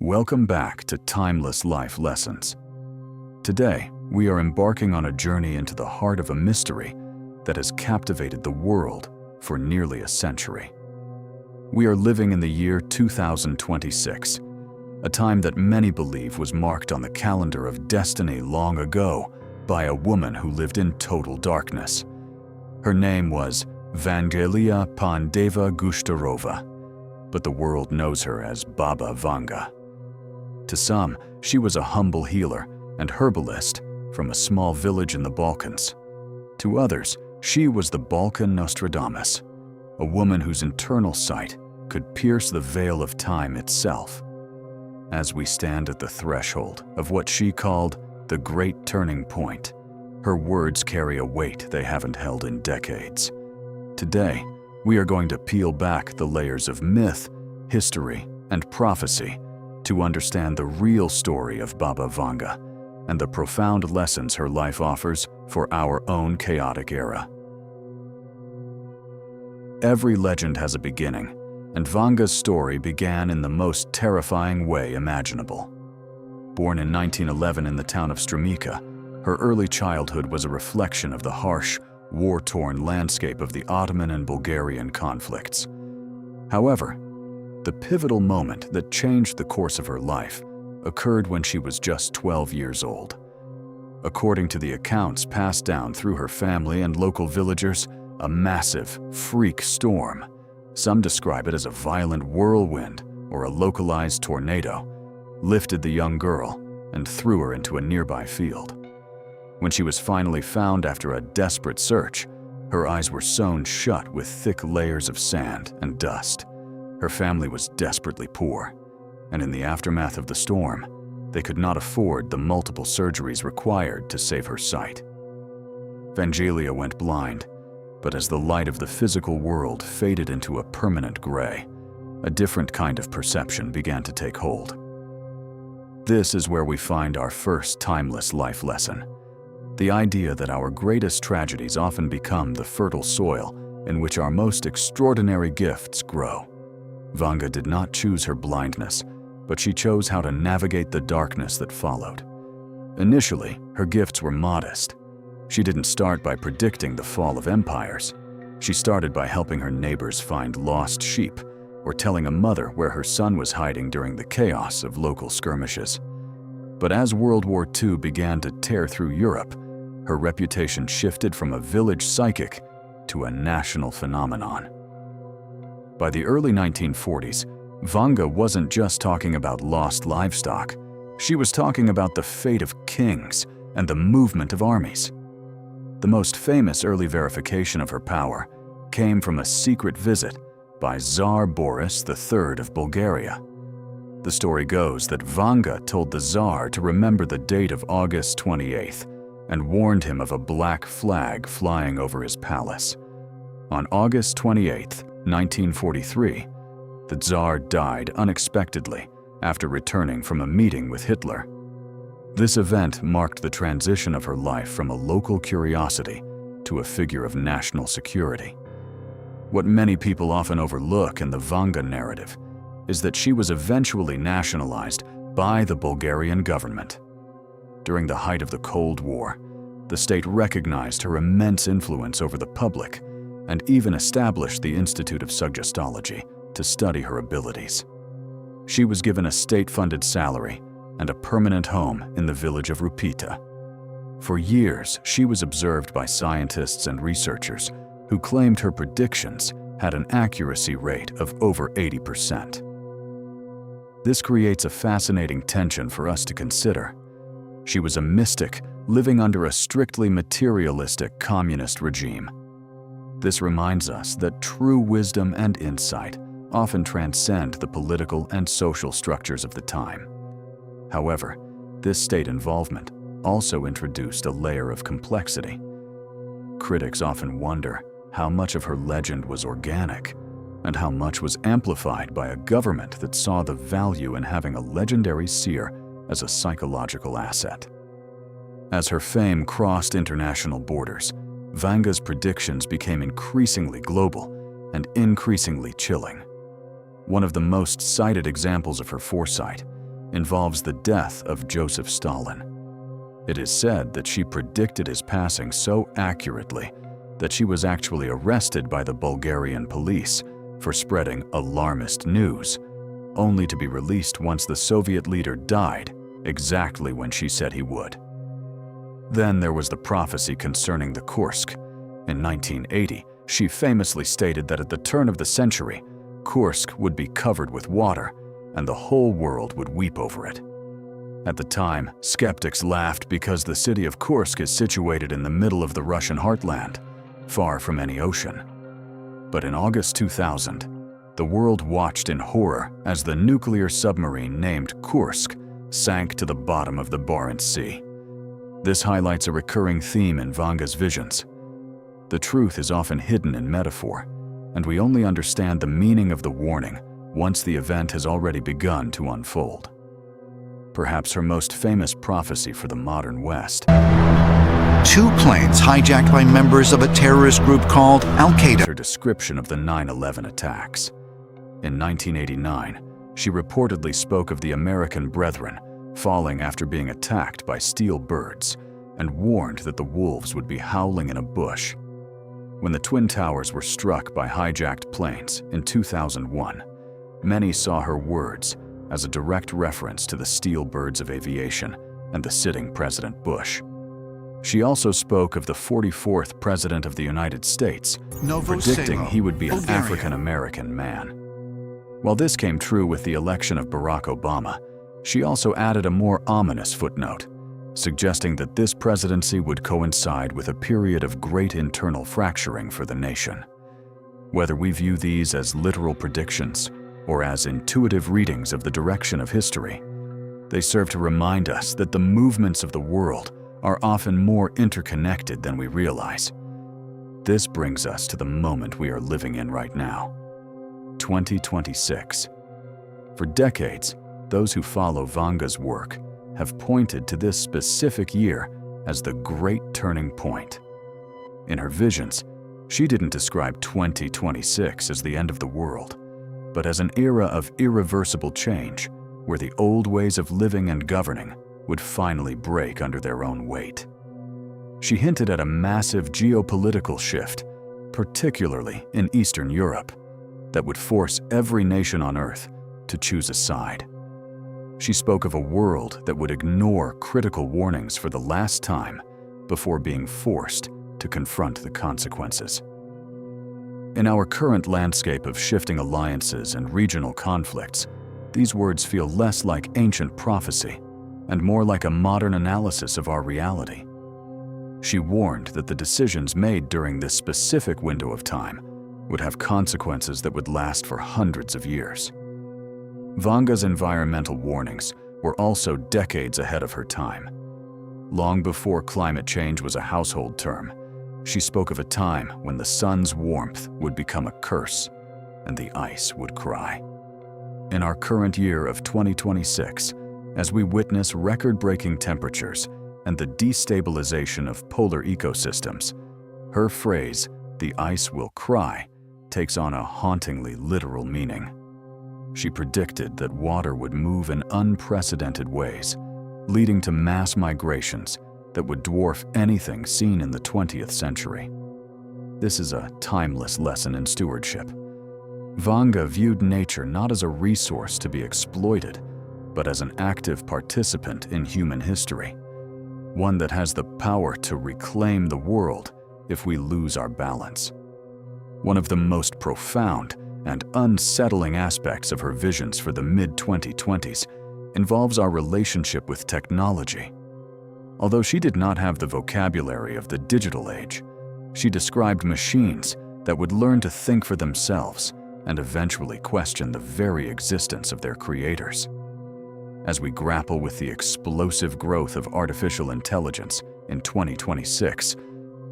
Welcome back to Timeless Life Lessons. Today, we are embarking on a journey into the heart of a mystery that has captivated the world for nearly a century. We are living in the year 2026, a time that many believe was marked on the calendar of destiny long ago by a woman who lived in total darkness. Her name was Vangelia Pandeva Gushtarova, but the world knows her as Baba Vanga. To some, she was a humble healer and herbalist from a small village in the Balkans. To others, she was the Balkan Nostradamus, a woman whose internal sight could pierce the veil of time itself. As we stand at the threshold of what she called the Great Turning Point, her words carry a weight they haven't held in decades. Today, we are going to peel back the layers of myth, history, and prophecy to understand the real story of Baba Vanga and the profound lessons her life offers for our own chaotic era. Every legend has a beginning, and Vanga's story began in the most terrifying way imaginable. Born in 1911 in the town of Strumica, her early childhood was a reflection of the harsh, war-torn landscape of the Ottoman and Bulgarian conflicts. However, the pivotal moment that changed the course of her life occurred when she was just 12 years old. According to the accounts passed down through her family and local villagers, a massive, freak storm, some describe it as a violent whirlwind or a localized tornado, lifted the young girl and threw her into a nearby field. When she was finally found after a desperate search, her eyes were sewn shut with thick layers of sand and dust. Her family was desperately poor, and in the aftermath of the storm, they could not afford the multiple surgeries required to save her sight. Vangelia went blind, but as the light of the physical world faded into a permanent gray, a different kind of perception began to take hold. This is where we find our first timeless life lesson: the idea that our greatest tragedies often become the fertile soil in which our most extraordinary gifts grow. Vanga did not choose her blindness, but she chose how to navigate the darkness that followed. Initially, her gifts were modest. She didn't start by predicting the fall of empires. She started by helping her neighbors find lost sheep or telling a mother where her son was hiding during the chaos of local skirmishes. But as World War II began to tear through Europe, her reputation shifted from a village psychic to a national phenomenon. By the early 1940s, Vanga wasn't just talking about lost livestock. She was talking about the fate of kings and the movement of armies. The most famous early verification of her power came from a secret visit by Tsar Boris III of Bulgaria. The story goes that Vanga told the Tsar to remember the date of August 28th and warned him of a black flag flying over his palace. On August 28th, 1943, the Tsar died unexpectedly after returning from a meeting with Hitler. This event marked the transition of her life from a local curiosity to a figure of national security. What many people often overlook in the Vanga narrative is that she was eventually nationalized by the Bulgarian government. During the height of the Cold War, the state recognized her immense influence over the public and even established the Institute of Suggestology to study her abilities. She was given a state-funded salary and a permanent home in the village of Rupita. For years, she was observed by scientists and researchers who claimed her predictions had an accuracy rate of over 80%. This creates a fascinating tension for us to consider. She was a mystic living under a strictly materialistic communist regime. This reminds us that true wisdom and insight often transcend the political and social structures of the time. However, this state involvement also introduced a layer of complexity. Critics often wonder how much of her legend was organic and how much was amplified by a government that saw the value in having a legendary seer as a psychological asset. As her fame crossed international borders, Vanga's predictions became increasingly global and increasingly chilling. One of the most cited examples of her foresight involves the death of Joseph Stalin. It is said that she predicted his passing so accurately that she was actually arrested by the Bulgarian police for spreading alarmist news, only to be released once the Soviet leader died exactly when she said he would. Then there was the prophecy concerning the Kursk. In 1980, she famously stated that at the turn of the century, Kursk would be covered with water and the whole world would weep over it. At the time, skeptics laughed because the city of Kursk is situated in the middle of the Russian heartland, far from any ocean. But in August 2000, the world watched in horror as the nuclear submarine named Kursk sank to the bottom of the Barents Sea. This highlights a recurring theme in Vanga's visions. The truth is often hidden in metaphor, and we only understand the meaning of the warning once the event has already begun to unfold. Perhaps her most famous prophecy for the modern West. 2 planes hijacked by members of a terrorist group called Al-Qaeda. Her description of the 9/11 attacks. In 1989, she reportedly spoke of the American Brethren falling after being attacked by steel birds and warned that the wolves would be howling in a bush. When the Twin Towers were struck by hijacked planes in 2001, many saw her words as a direct reference to the steel birds of aviation and the sitting President Bush. She also spoke of the 44th President of the United States, predicting he would be an African-American man. While this came true with the election of Barack Obama, she also added a more ominous footnote, suggesting that this presidency would coincide with a period of great internal fracturing for the nation. Whether we view these as literal predictions or as intuitive readings of the direction of history, they serve to remind us that the movements of the world are often more interconnected than we realize. This brings us to the moment we are living in right now, 2026. For decades, those who follow Vanga's work have pointed to this specific year as the great turning point. In her visions, she didn't describe 2026 as the end of the world, but as an era of irreversible change where the old ways of living and governing would finally break under their own weight. She hinted at a massive geopolitical shift, particularly in Eastern Europe, that would force every nation on Earth to choose a side. She spoke of a world that would ignore critical warnings for the last time before being forced to confront the consequences. In our current landscape of shifting alliances and regional conflicts, these words feel less like ancient prophecy and more like a modern analysis of our reality. She warned that the decisions made during this specific window of time would have consequences that would last for hundreds of years. Vanga's environmental warnings were also decades ahead of her time. Long before climate change was a household term, she spoke of a time when the sun's warmth would become a curse and the ice would cry. In our current year of 2026, as we witness record-breaking temperatures and the destabilization of polar ecosystems, her phrase, "the ice will cry," takes on a hauntingly literal meaning. She predicted that water would move in unprecedented ways, leading to mass migrations that would dwarf anything seen in the 20th century. This is a timeless lesson in stewardship. Vanga viewed nature not as a resource to be exploited, but as an active participant in human history, one that has the power to reclaim the world if we lose our balance. One of the most profound and unsettling aspects of her visions for the mid-2020s involves our relationship with technology. Although she did not have the vocabulary of the digital age, she described machines that would learn to think for themselves and eventually question the very existence of their creators. As we grapple with the explosive growth of artificial intelligence in 2026,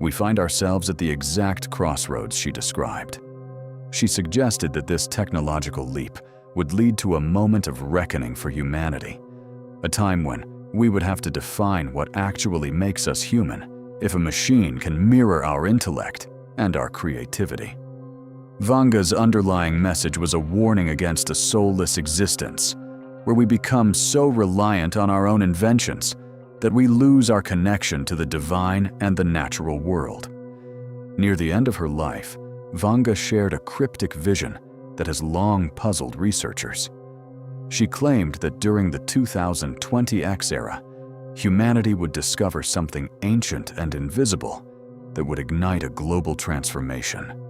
we find ourselves at the exact crossroads she described. She suggested that this technological leap would lead to a moment of reckoning for humanity, a time when we would have to define what actually makes us human if a machine can mirror our intellect and our creativity. Vanga's underlying message was a warning against a soulless existence, where we become so reliant on our own inventions that we lose our connection to the divine and the natural world. Near the end of her life, Vanga shared a cryptic vision that has long puzzled researchers. She claimed that during the 2020X era, humanity would discover something ancient and invisible that would ignite a global transformation.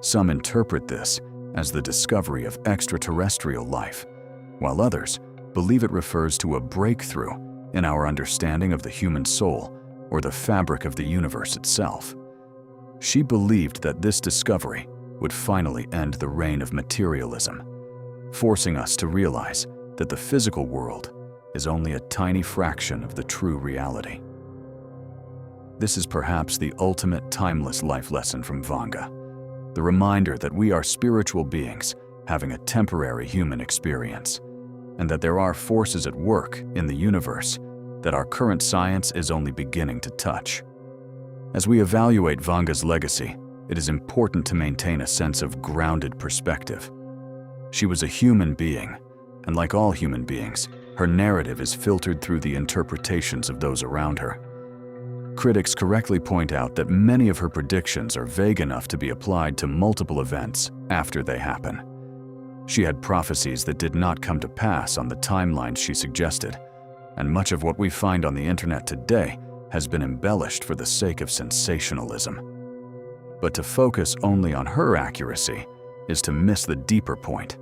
Some interpret this as the discovery of extraterrestrial life, while others believe it refers to a breakthrough in our understanding of the human soul or the fabric of the universe itself. She believed that this discovery would finally end the reign of materialism, forcing us to realize that the physical world is only a tiny fraction of the true reality. This is perhaps the ultimate timeless life lesson from Vanga, the reminder that we are spiritual beings having a temporary human experience, and that there are forces at work in the universe that our current science is only beginning to touch. As we evaluate Vanga's legacy, it is important to maintain a sense of grounded perspective. She was a human being, and like all human beings, her narrative is filtered through the interpretations of those around her. Critics correctly point out that many of her predictions are vague enough to be applied to multiple events after they happen. She had prophecies that did not come to pass on the timelines she suggested, and much of what we find on the internet today has been embellished for the sake of sensationalism. But to focus only on her accuracy is to miss the deeper point.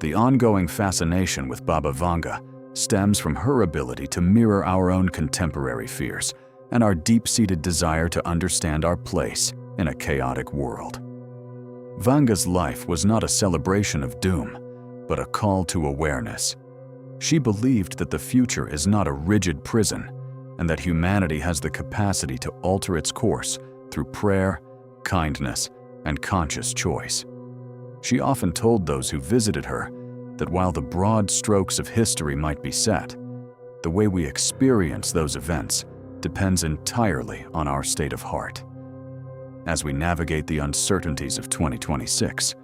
The ongoing fascination with Baba Vanga stems from her ability to mirror our own contemporary fears and our deep-seated desire to understand our place in a chaotic world. Vanga's life was not a celebration of doom, but a call to awareness. She believed that the future is not a rigid prison, and that humanity has the capacity to alter its course through prayer, kindness, and conscious choice. She often told those who visited her that while the broad strokes of history might be set, the way we experience those events depends entirely on our state of heart. As we navigate the uncertainties of 2026,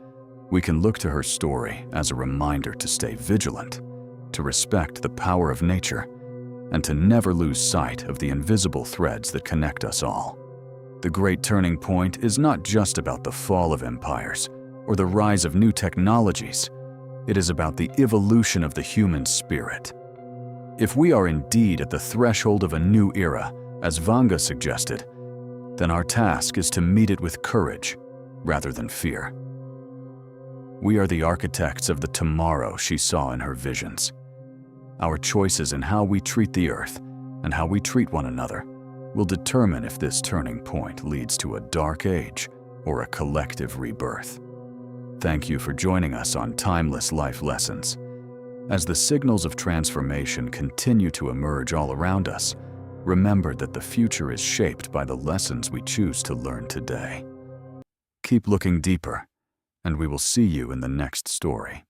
we can look to her story as a reminder to stay vigilant, to respect the power of nature, and to never lose sight of the invisible threads that connect us all. The great turning point is not just about the fall of empires or the rise of new technologies. It is about the evolution of the human spirit. If we are indeed at the threshold of a new era, as Vanga suggested, then our task is to meet it with courage rather than fear. We are the architects of the tomorrow she saw in her visions. Our choices in how we treat the earth and how we treat one another will determine if this turning point leads to a dark age or a collective rebirth. Thank you for joining us on Timeless Life Lessons. As the signals of transformation continue to emerge all around us, remember that the future is shaped by the lessons we choose to learn today. Keep looking deeper, and we will see you in the next story.